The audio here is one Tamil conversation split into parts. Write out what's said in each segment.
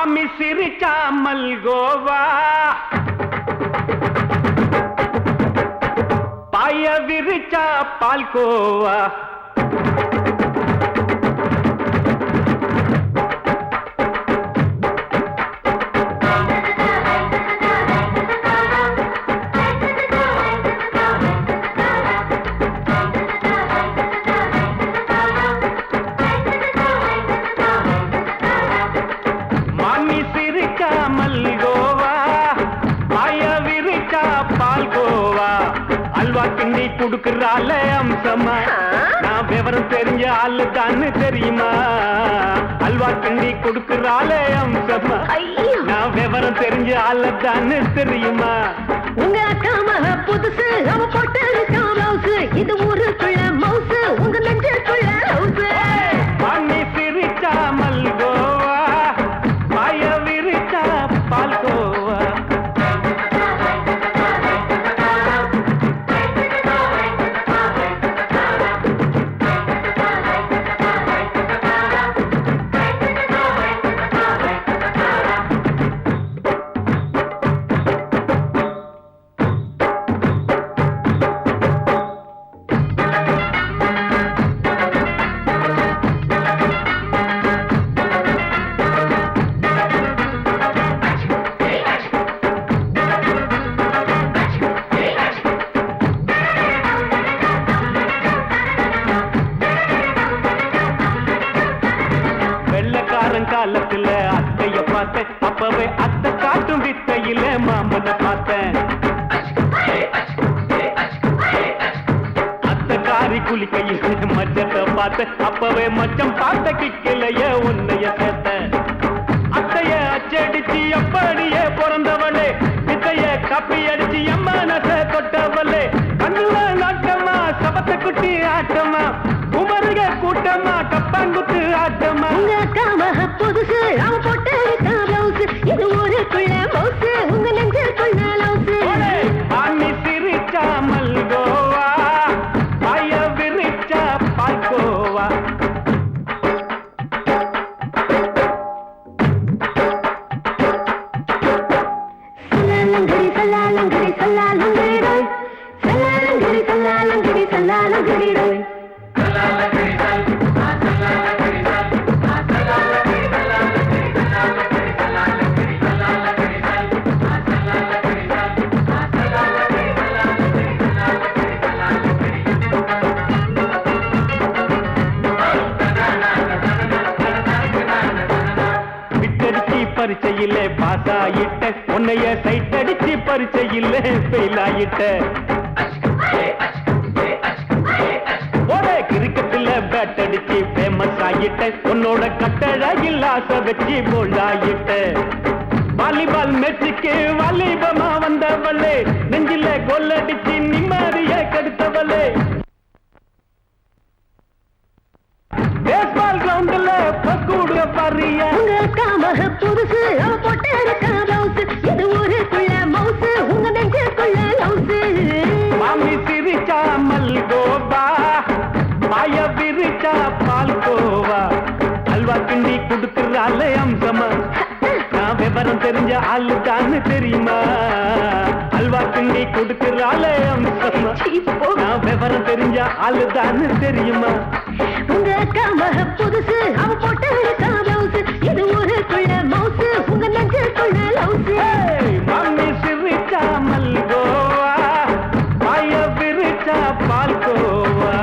மாமி சிரிச்சா மல்கோவா, பாய விரிச்சா பால்கோவா. கிண்டி குடுக்கறால அம்சமா, நான் விவரம் தெரிஞ்ச ஆளு தான்னு தெரியுமா? அல்வா கிண்டி குடுக்கறால அம்சமா, நான் விவரம் தெரிஞ்ச ஆளு தான்னு தெரியுமா? உங்க அக்காம புதுசு அவ போட்டு ப்ளவுஸ், இது ஊருக்குள்ள மவுசு உங்க நெஞ்சுக்குள்ள ஹவுஸ். பண்ணி சிரிச்சா மல்கோவா, பாய விரிச்சா பால்கோவா. காலத்துல அத்தைய பார்த்தேன், அப்பவே அத்தை காட்டும் வித்தையில மாமனை பார்த்தேன். அத்தை காரி குளிக்கையில் மச்சத்தை பார்த்தேன், அப்பவே மச்சம் பார்த்த கிக்கலைய உன்னைய சேர்த்தேன். அத்தைய அச்சடிச்சு அப்படியே பிறந்தவளே, வித்தைய கப்பி அடிச்சு எம்மனச தொட்டவளே. கண்ணுல நாட்டமா சபத்தை குட்டி ஆட்டமா, குமருக கூட்டமா கப்பாங்குத்து ஆட்டமா. உங்க அக்காம புதுசு அவ போட்டு ப்ளவுஸ், இது ஊருக்குள்ள மவுசு உங்க நெஞ்சுக்குள்ள லவுஸ். ஆனி சிரிச்சா மல்கோவா, பாய விரிச்சா பால்கோவா. சல்லாலங்கடி சல்லாலங்கடி சல்லாலங்கடி ரோய், சல்லாலங்கடி சல்லாலங்கடி சல்லாலங்கடி ரோய். பரிச்சையில பாஸ் ஆயிட்ட, உன்னைய சைட் அடிச்சு பரிச்சையில ஃபெயில் ஆயிட்ட. ஒரே கிரிக்கெட்ல பேட் அடிச்சு ஃபேமஸ் ஆயிட்ட, உன்னோட கட்டழகில் ஆசை வச்சு போல்ட் ஆயிட்ட. வாலிபால் மேட்சுக்கு வாலிபமா வந்தவளே, நெஞ்சில கோல் அடிச்சு நிம்மதிய கெடுத்தவளே. பேஸ்பால் கிரவுண்ட்ல பக்கூடுற பாரியா, உங்க அக்காம புதுசு அவ போட்டு ப்ளவுஸ், இது ஊருக்குள்ள மவுசு உங்க நெஞ்சுக்குள்ள லவுஸ். மாமி சிரிச்சா மல்கோவா, பாய விரிச்சா பால்கோவா. அல்வா கிண்டி குடுக்கறால அம்சமா, நான் விவரம் தெரிஞ்ச ஆளு தான்னு தெரியுமா? அல்வா கிண்டி குடுக்கறால அம்சமா, நான் விவரம் தெரிஞ்ச ஆளு தான்னு தெரியுமா? உங்க அக்காம புதுசு அவ போட்டு ப்ளவுஸ், இது ஊருக்குள்ள மவுசு உங்க நெஞ்சுக்குள்ள லவுஸ். மாமி சிரிச்சா மல்கோவா, பாய விரிச்சா palkova.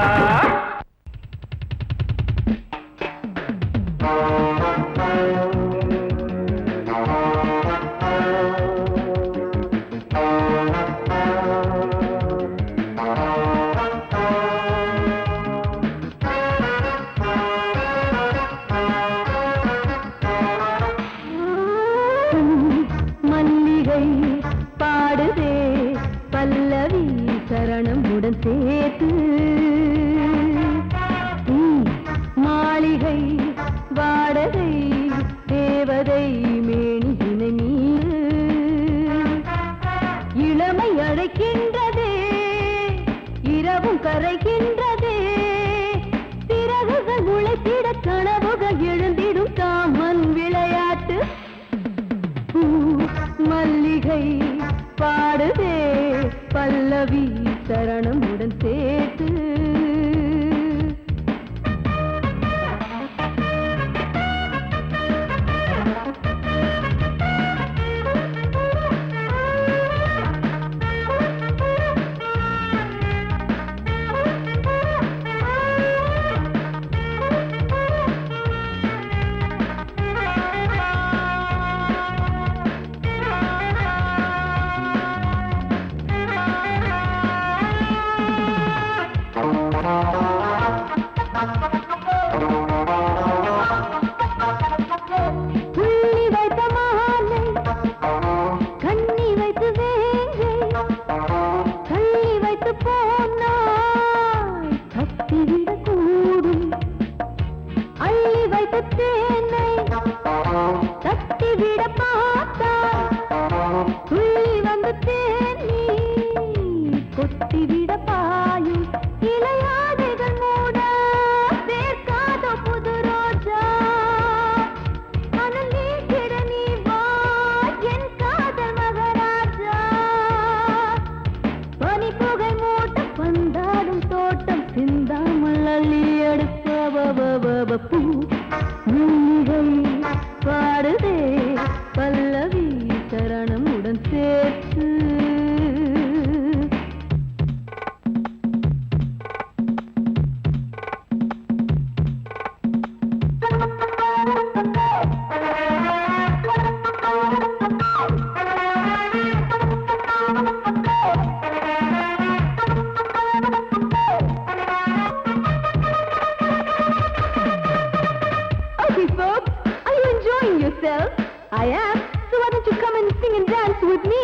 I am. So why don't you come and sing and dance with me?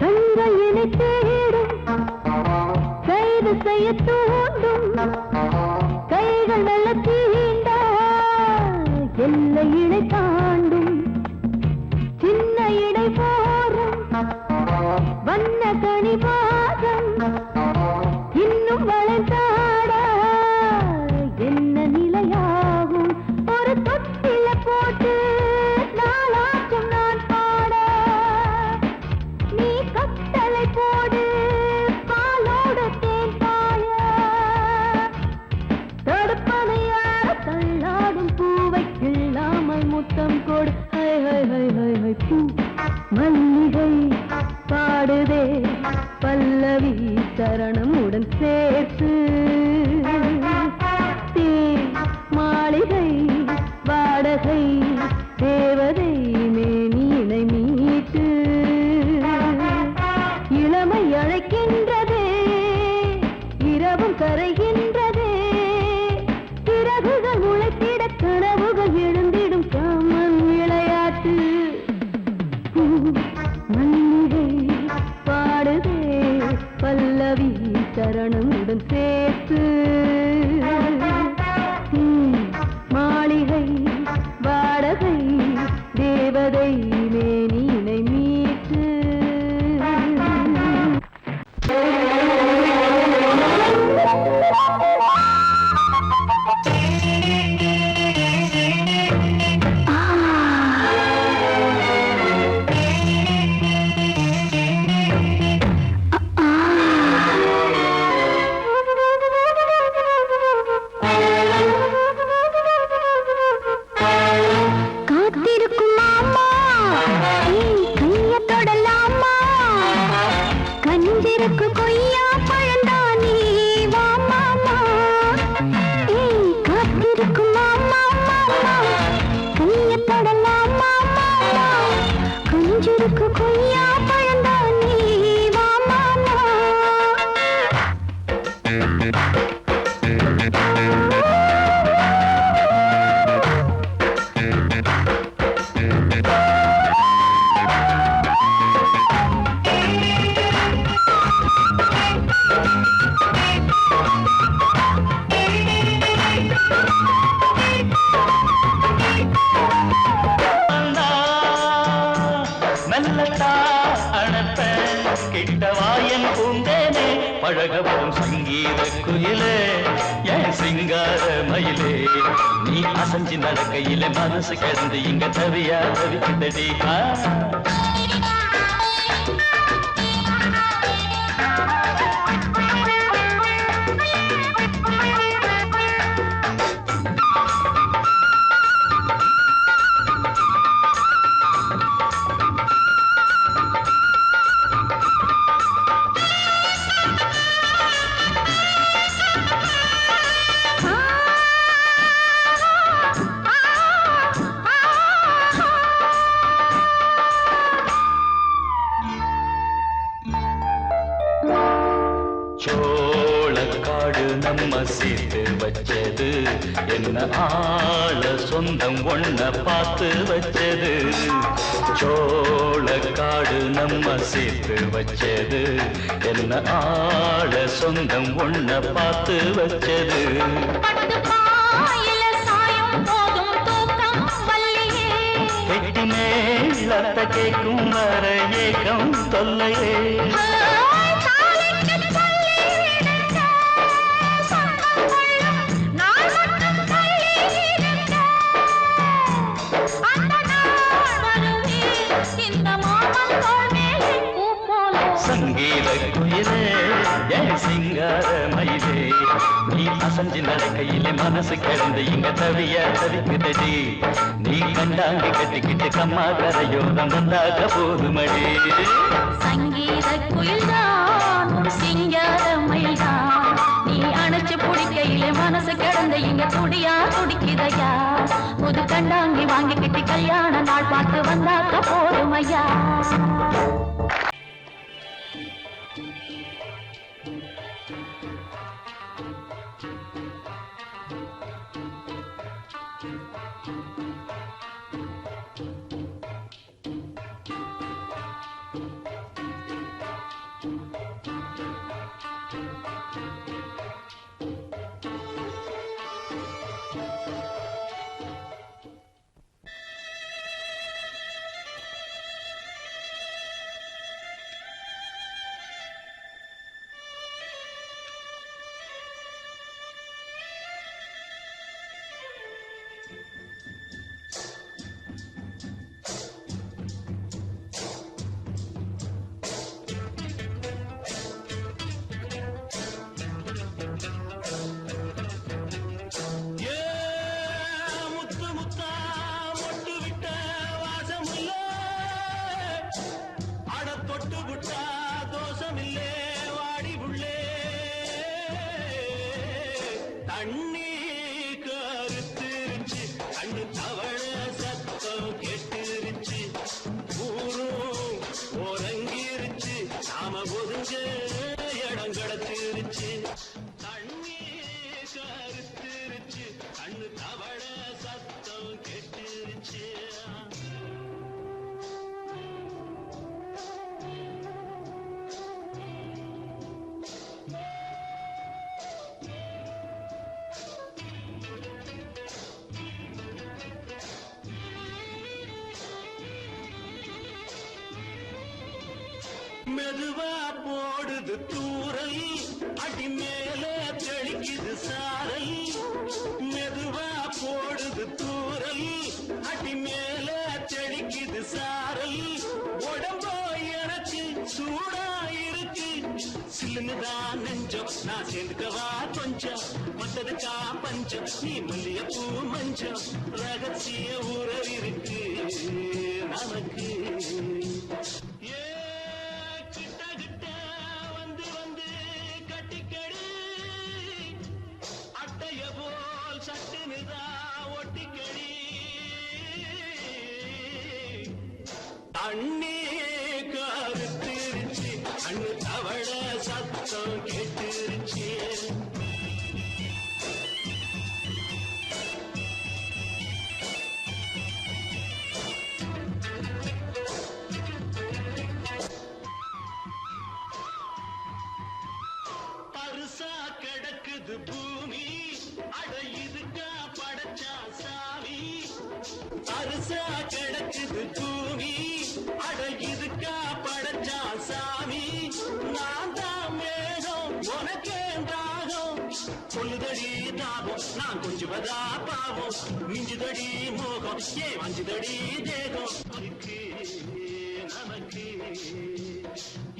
கண்கள் என்னை தேடும், கைது செய்ய தூண்டும், கைகள் நல்ல தீண்ட எல்லை இடை தாண்டும், சின்ன இடை போரும் வண்ண கனி பாதம் இன்னும் வளைந்தாட என்ன நிலையாகும், ஒரு தொட்டில போட்டு நாளாச்சும் நான் பாட, நீ கட்டளை போடு பாலோடு தேன் பாய, தடுப்பதையார தள்ளாடும் பூவை கிள்ளாமல் முத்தம் கொடு. High high high high high பூ மல்லிகை பாடுதே பல்லவி சரணமுடன் சேர்த்து, மாளிகை வாடகை தேவதை மேனியினை மீட்டு, இளமை அழைக்கின்றதே இரவும் கரைகின்றதே, சிறகுகள் முளைத்திட கனவுகள் எழுந்திடும் காமன் விளையாட்டு. மல்லிகை பாடுதே பல்லவி சரணமுடன் சேர்த்து, மாளிகை வாடகை தேவதை மேனியினை மீட்டு. காத்திருக்கும் மாமா கைய தொடலாமா, கஞ்சிருக்கு கொய்யா பழந்தானே வா மாமா. காத்திருக்கும் மாமா மாமா கைய தொடலாமா மாமா, கஞ்சிருக்கு கொய்யா பழந்தானே வா மாமா. மெல்லத்தா அணப்ப கிட்டவாயன் பூந்தேனே பழகவும் சங்கீத குயிலே என் சிங்கார மயிலே, நீ அசஞ்சி நடக்கையில மனசு கிடந்து இங்க தவியா தவிக்குதடி. சோளக்காடு நம்ம சேர்த்து வச்சது, என்ன ஆள சொந்தம் ஒண்ண பார்த்து வச்சது. சோளக்காடு நம்ம சேர்த்து வச்சது, என்ன ஆள சொந்தம் ஒண்ண பார்த்து வச்சது. கெட்டி மேலத்த கேட்கும் வர ஏக்கம் தொல்லையே, சங்கீத குயிலே என் சிங்கார மயிலே, நீ அசஞ்சி நடக்கையிலே மனசு கிடந்து இங்க தவிய தவிக்குதடி. நீ கண்டாங்கி கட்டிக்கிட்டு கம்மா கரையோரம் வந்தாக போதுமடி. சங்கீத குயில்தான் சிங்கார மயில்தான், நீ அணைச்சு பிடிக்கையிலே மனசு கிடந்து இங்க துடியா துடிக்குதையா. புது கண்டாங்கி வாங்கிக்கிட்டு கல்யாண நாள் பார்த்து வந்தாக்க போதுமையா. மெதுவா போடுது தூரல் அடி மேல தெளிக்குது சாரல் மெதுவா போடுது தூரல் அடி மேல தெளிக்குது சாரல் உடம்போ எனக்கு சூடா இருக்கு சில்லுதான் நெஞ்சம் நான் சேர்ந்துக்கவா கொஞ்சம் மத்ததுக்கா பஞ்சம் நீ மல்லியப்பூ மஞ்சம் ரகசிய உறவு இருக்கு நமக்கு அண்ணே கருத்திருச்சு அண்ணு தவள சத்தம் கேட்டுருச்சு பரிசா கிடக்குது பூமி அட இதுக்கா படைச்சா சாமி பரிசா கிடக்குது பூமி அட இதுக்கா படைச்சா சாமி நான் தான் மேகம் உனக்கே தாகம் சொல்லுதடி தாபம் நான் கொஞ்சுவதா பாவம் மிஞ்சுதடி மோகம் ஏ வஞ்சுதடி தேகம் நமக்கு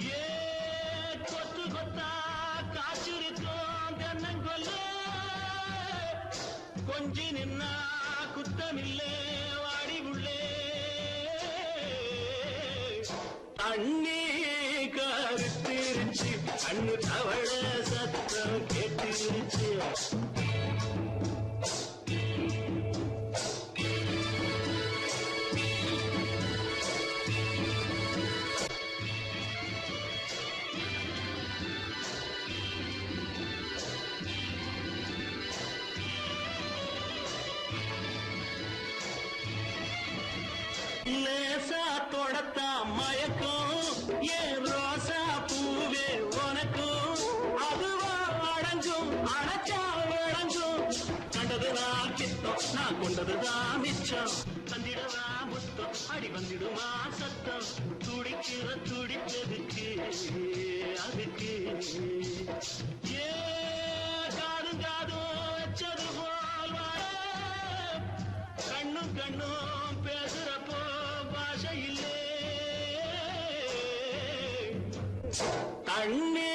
ஏ கொத்து கொத்தா காய்ச்சிருக்கோம் தென்னங்கொல்ல கொஞ்சி நின்னா குத்தமில்லே வாடி உள்ளே அண்ணே கருத்திருச்சு அண்ணு தவள சத்தம் கேட்டுருச்சு லேசா தொடத்தா மயக்கும் ஏன் ரோசா பூவே உனக்கும் அதுவா அடங்கும் அடைச்சா விளங்கும் கண்டதுதான் கித்தம் நான் கொண்டதுதான் மிச்சம் தந்திடவா முத்தம் அடி வந்திடுமா சத்தம் துடிக்கிற துடிப்பதுக்கு அதுக்கு ஏ காதும் காதும் வச்சது போல் வாழ கண்ணும் கண்ணும் பேசுறப்போ பாஷை இல்லே அண்ணே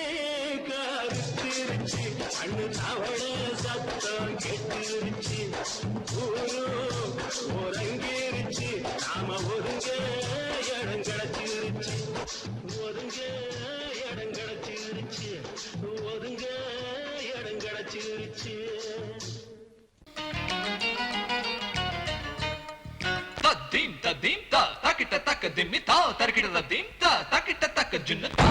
கருத்திருச்சு அண்ணு தவள சத்தம் கெட்டுருச்சு ஒருங்கிருச்சு நாம ஒதுங்க இடம் கிடைச்சிருச்சு ஒதுங்க இடம் கிடைச்சிருச்சு ஒதுங்க இடம் கிடைச்சிருச்சு dim ta dim ta takita taka dimmi ta tarkita da dim ta takita taka junna ta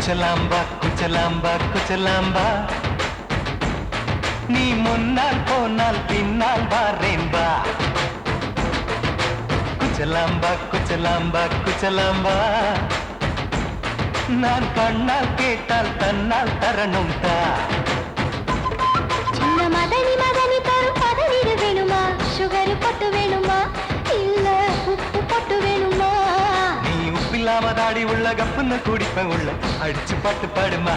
குச்சலாம்பா குச்சலாம்பா குச்சலாம்பா நீ முன்னால் போனால் பின்னால் வாரேன்பா குச்சலாம்பா குச்சலாம்பா குச்சலாம்பா நான் கண்ணால் கேட்டால் தன்னால் தரணும் தா சின்ன மதனி மதனி தரும் பதனிடு வேணுமா சுகர் பொட்டு வேணுமா இல்ல உப்பு பொட்டு வேணுமா நீ உப்பில்லாம தாடி உள்ள கப்புன்னு குடிப்ப உள்ள அடிச்சு பாட்டு பாடுமா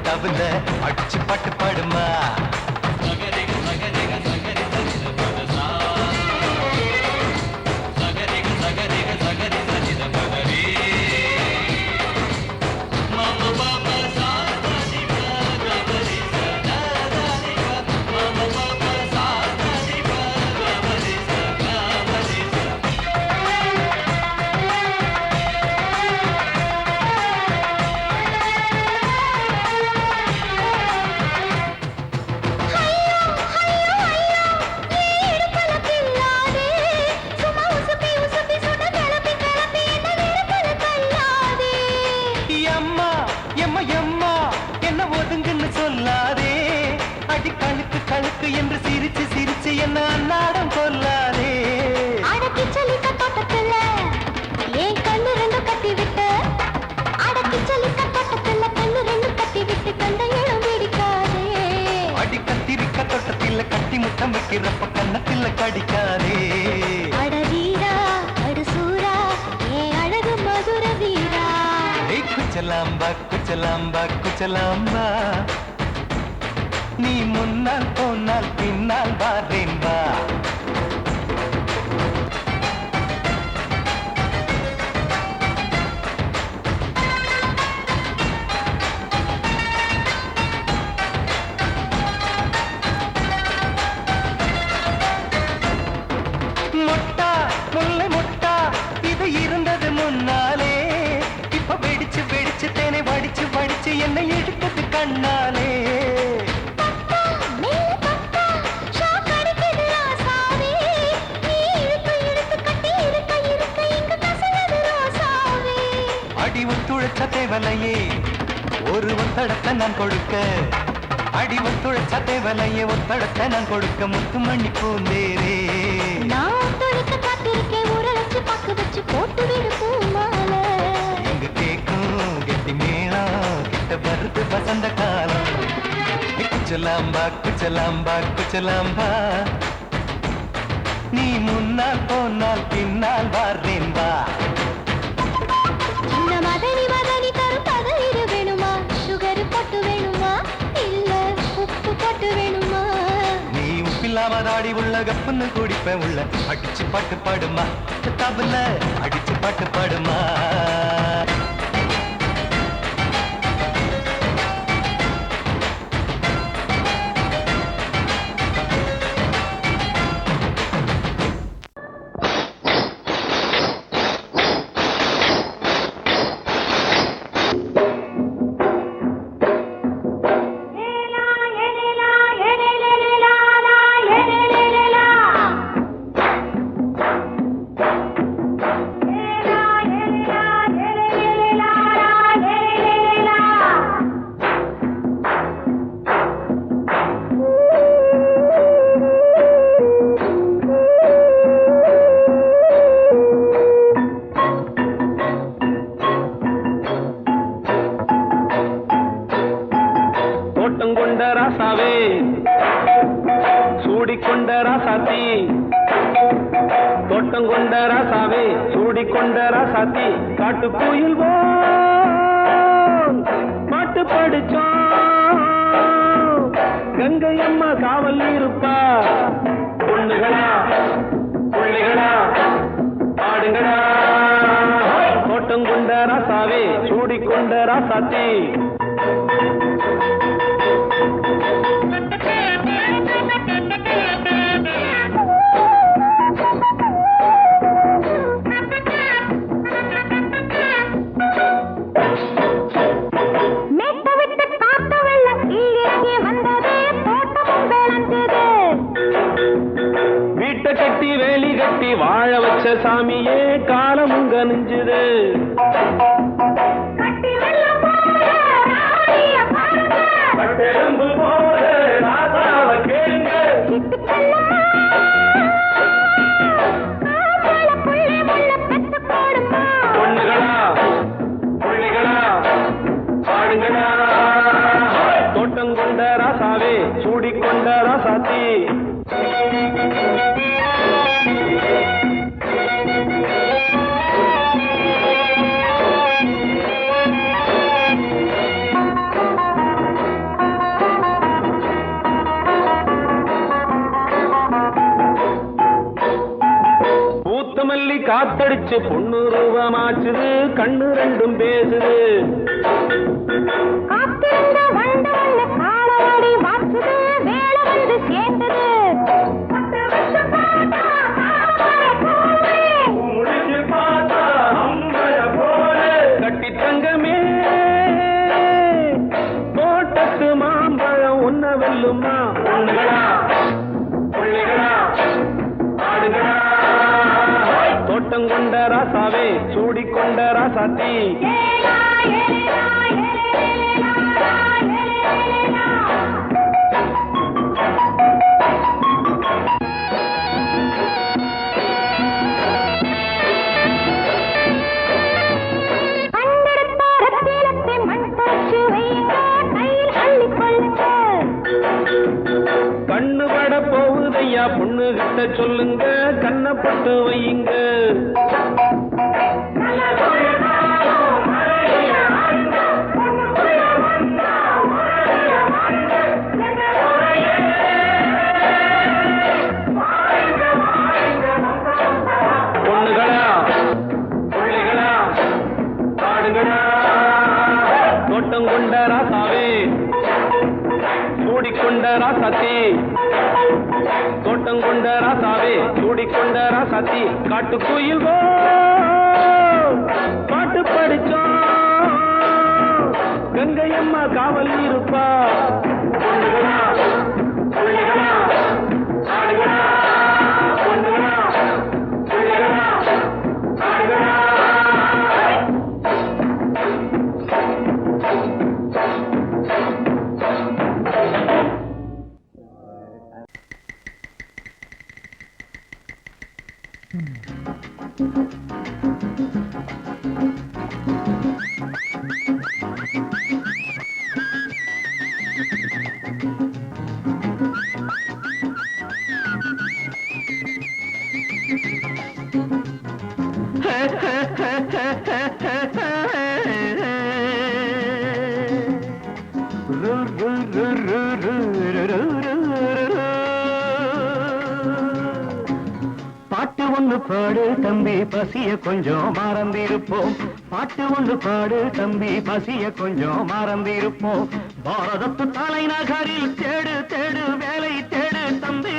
தவிர அடிச்சு பாட்டு பாடுமா கழுக்கு என்று சிரிச்சு சிரிச்சு என்ன அன்னாடம் கொல்லாதே அடக்கி சலிக்க தோட்டத்துல ஏன் கண்ணு ரெண்டு கட்டி விட்டு அடக்கி சலிக்க தோட்டத்துல கண்ணு ரெண்டு கட்டி விட்டு கண்ட இடம் பிடிக்காதே அடி கத்திரிக்க தோட்டத்தில் கட்டி முத்தம் வைக்கிறப்ப கண்ணத்தில் கடிக்காதே அட வீரா அடு சூரா ஏன் அழகு மதுர வீரா குச்சலாம்பா குச்சலாம்பா குச்சலாம்பா நீ முன்னால் போனால் பின்னால் வாரேன்பா முட்டா முல்லை முட்டா இது இருந்தது முன்னாலே இப்ப வெடிச்சு வெடிச்சு தேனை வடிச்சு வடிச்சு என்னை எடுத்தது கண்ணாலே அடி ஒத்துழைச்ச தேவலையே ஒரு ஒத்தடத்தை நான் கொடுக்க அடி ஒத்துழைச்ச தேவலையே ஒத்தடத்தை நான் கொடுக்க முத்துமணி பூந்தேரே நான் ஒத்துழைக்க காத்திருக்கேன் உரளைச்சு பக்கு வச்சு போட்டு விடு பூமாலை எங்க கேக்கும் கெட்டி மேளம் கிட்ட வருது வசந்த காலம் குச்சலாம்பா குச்சலாம்பா குச்சலாம்பா நீ முன்னால் போனால் பின்னால் வாரேன்பா சின்ன மதனி மதனி தரும் பதனிடு வேணுமா சுகர் பொட்டு வேணுமா இல்ல உப்பு பொட்டு வேணுமா நீ உப்பில்லாம தாடி உள்ள கப்புன்னு குடிப்ப உள்ள அடிச்சு பாட்டு பாடுமா தபல அடிச்சு பாட்டு பாடுமா சூடிக்கொண்ட ராசாத்தி தோட்டம் கொண்ட ராசாவே சூடிக்கொண்ட ராசாத்தி காட்டு கோயில் பாட்டு படிச்சோம் கங்கை அம்மா காவல் இருப்பா பொண்ணுகளா பிள்ளைகளா ஆடுங்களா தோட்டம் கொண்ட ராசாவே சூடிக்கொண்ட ராசாத்தி வாழ வச்ச சாமியே காலம் உங்க நெஞ்சுது காத்தடிச்சு பொண்ணு ரூபமாச்சுது கண்ணு ரெண்டும் பேசுது காத்திருந்த வண்டவல்ல காலவாடி வாச்சுது வேலை வந்து சேர்ந்தது கட்டி தங்கமே தோட்டத்து மாம்பழம் உன்ன வெல்லுமா பொண்ணுகளா பிள்ளைகளா ஆடுகளா தோட்டம் கொண்ட ராசாவே சூடிக்கொண்ட ராசாத்தி கண்ணு பட போகுதையா பொண்ணு கிட்ட சொல்லுங்க கண்ணப்பட்டு வையுங்க பொண்ணுகளா பிள்ளைகளா ஆடுகளா தோட்டம் கொண்ட ராசாவே சூடிக்கொண்ட ராசாத்தி தோட்டம் கொண்ட ராசாவே சூடிக்கொண்ட ராசாத்தி காட்டு கோயில் பாட்டு படிச்சோம் கங்கையம்மா காவல் இருப்பா பொண்ணுகளா பிள்ளைகளா ஆடுகளா பொண்ணுகளா பிள்ளைகளா ஆடுகளா பாட்டு ஒன்று பாடு தம்பி பசிய கொஞ்சம் மறந்திருப்போம் பாட்டு ஒன்று பாடு தம்பி பசிய கொஞ்சம் மறந்திருப்போம் பாரதத்து தலைநகரில் தேடு தேடு வேலை தேடு தம்பி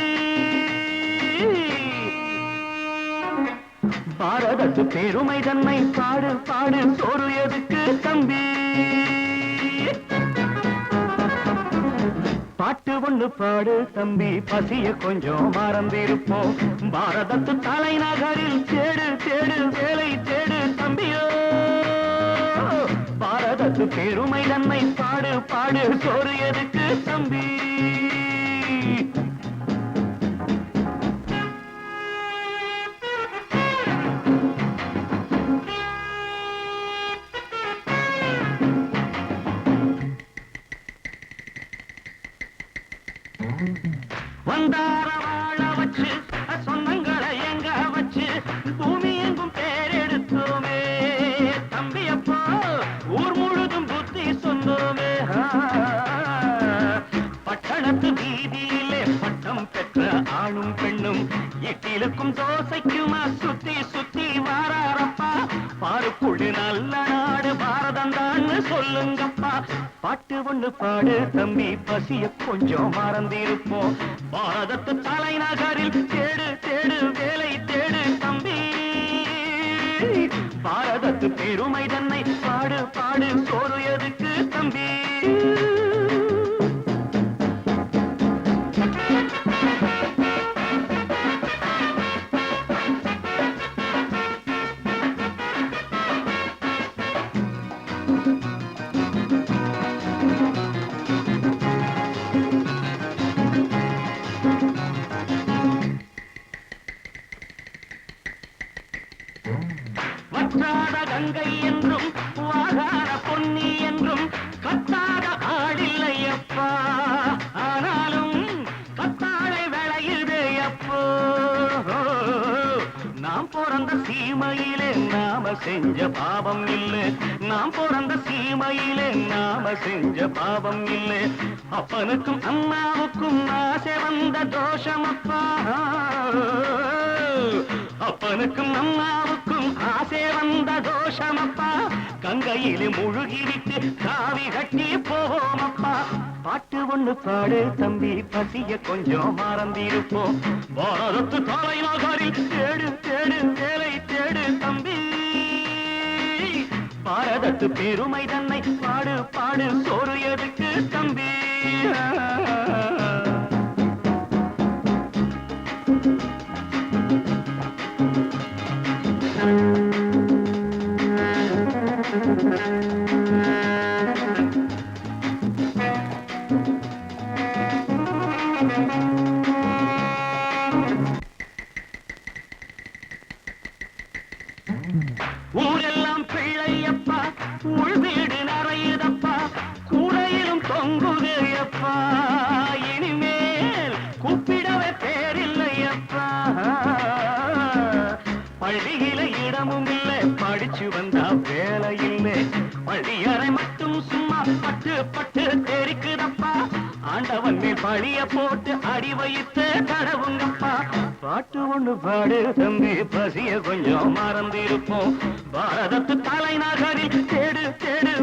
பாரதத்து பெருமை தன்னை பாடு பாடு சோறு எதுக்கு தம்பி பாட்டு ஒன்று பாடு தம்பி பசிய கொஞ்சம் மறந்திருப்போம் பாரதத்து தலைநகரில் தேடு தேடு வேலை தேடு தம்பியோ பாரதத்து பெருமை தன்னை பாடு பாடு சோறு எதுக்கு தம்பி வந்தார வாழ வச்சு சொந்தங்களை எங்க வச்சு பூமி எங்கும் பேரெடுத்தோமே தம்பியப்போ ஊர் முழுதும் புத்தி சொன்னோமே பட்டணத்து வீதியிலே பட்டம் பெற்ற ஆணும் பெண்ணும் இட்டிலுக்கும் தோசைக்குமா சுத்தி சுத்தி வாராரப்பா பாருக்குள்ளு நல்ல நாடு பாரதம் தான் சொல்லுங்கப்பா பாட்டு ஒன்று பாடு தம்பி பசிய கொஞ்சம் மறந்திருப்போம் பாரதத்து தலைநகரில் தேடு தேடு வேலை தேடு தம்பி பாரதத்து பெருமை தன்னை பாடு பாடு சோறு எதுக்கு தம்பி வற்றாத கங்கை என்றும் வாகார பொன்னி என்றும் கத்தாத ஆடில்லையப்பா ஆனாலும் கத்தாழை விளையுதே அப்போ நாம் பிறந்த சீமையிலே நாம செஞ்ச பாவம் இல்லை நாம் பிறந்த சீமையிலே நாம செஞ்ச பாவம் இல்லை அப்பனுக்கும் அம்மாவுக்கும் ஆசை வந்த தோஷமப்பா அப்பனுக்கும் அம்மாவுக்கும் ஆசை வந்த தோஷமப்பா கங்கையிலே முழுகிவிட்டு காவி கட்டி போவோமப்பா பாட்டு ஒண்ணு பாடு தம்பி பசிய கொஞ்சம் மறந்திருப்போம் பாரதத்து தலைநகரில் தேடு தேடு வேலை தேடு தம்பி பாரதத்து பெருமை தன்னை பாடு பாடு சோறு எதுக்கு தம்பி ஊரெல்லாம் பிள்ளையப்பா உள் வீடு நிறையுதப்பா கூரையிலும் தொங்குதையப்பா இனிமேல் கூப்பிடவே பேரில்லையப்பா பள்ளியில இடமும் இல்லை படிச்சு வந்தா வேலை இல்லை பள்ளியறை மட்டும் சும்மா பட்டு பட்டு தெரிக்குதப்பா ஆண்டவன் மேல் பழிய போட்டு அடி வைத்து தடவுங்கப்பா பாட்டு ஒண்ணு பாடு தம்பி பசிய கொஞ்சம் மறந்திருப்போம் பாரதத்து தலைநகரில் தேடு தேடு